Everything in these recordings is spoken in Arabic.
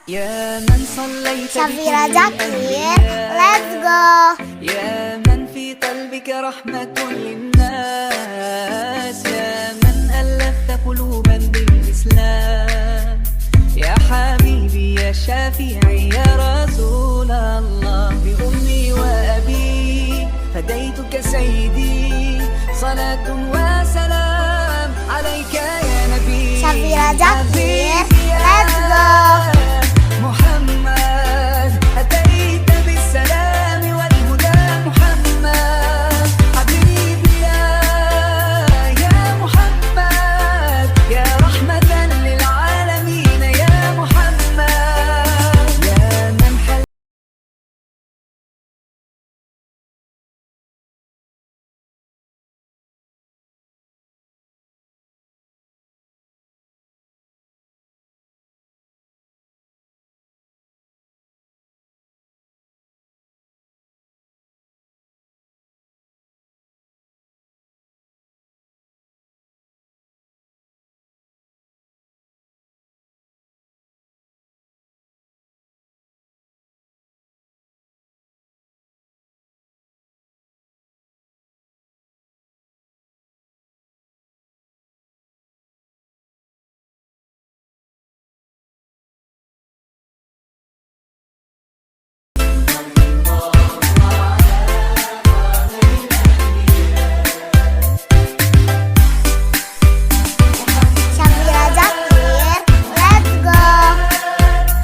يا من صليت شفيرة بكل جاكير. Let's الأنبياء، go. يا من في قلبك رحمة للناس، يا من ألفت قلوبا بالإسلام، يا حبيبي يا شافعي يا رسول الله، بأمي وأبي فديتك سيدي، صلاة وسلام عليك يا نبي. شفيرة جاكير. Let's go. محمد أتيت بالسلام والهدى، محمد حبيبي يا محمد، يا رحمة للعالمين يا محمد، يا من حل شفيرة جاكير. Let's go.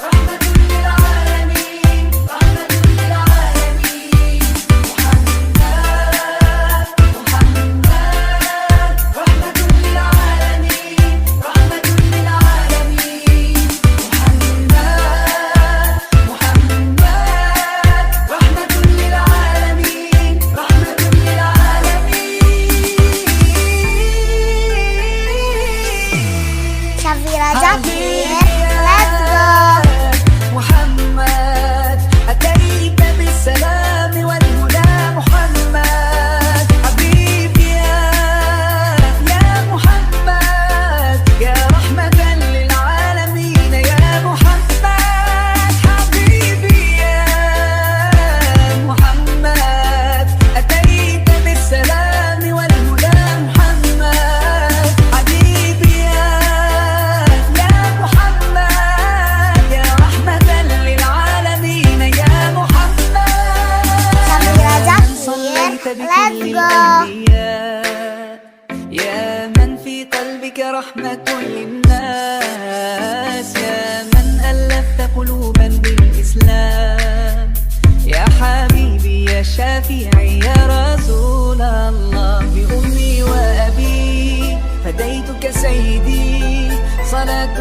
رحمة للعالمين، رحمة للعالمين، محمد محمد، رحمة للعالمين، رحمة للعالمين، محمد محمد، رحمة للعالمين، رحمة للعالمين. شفيرة جاكير. Let's go. محمد أتيت بالسلام والهدى، محمد حبيبي يا محمد، يا رحمة للعالمين يا محمد، حبيبي يا محمد أتيت بالسلام والهدى، محمد حبيبي يا محمد، يا رحمة للعالمين يا محمد. شفيرة جاكير. صليت Let's بكل go. الأنبياء، يا من في قلبك رحمة للناس، يا من ألفت قلوبا بالإسلام، يا حبيبي يا شافعي يا رسول الله، بأمي وأبي فديتك سيدي، صلاة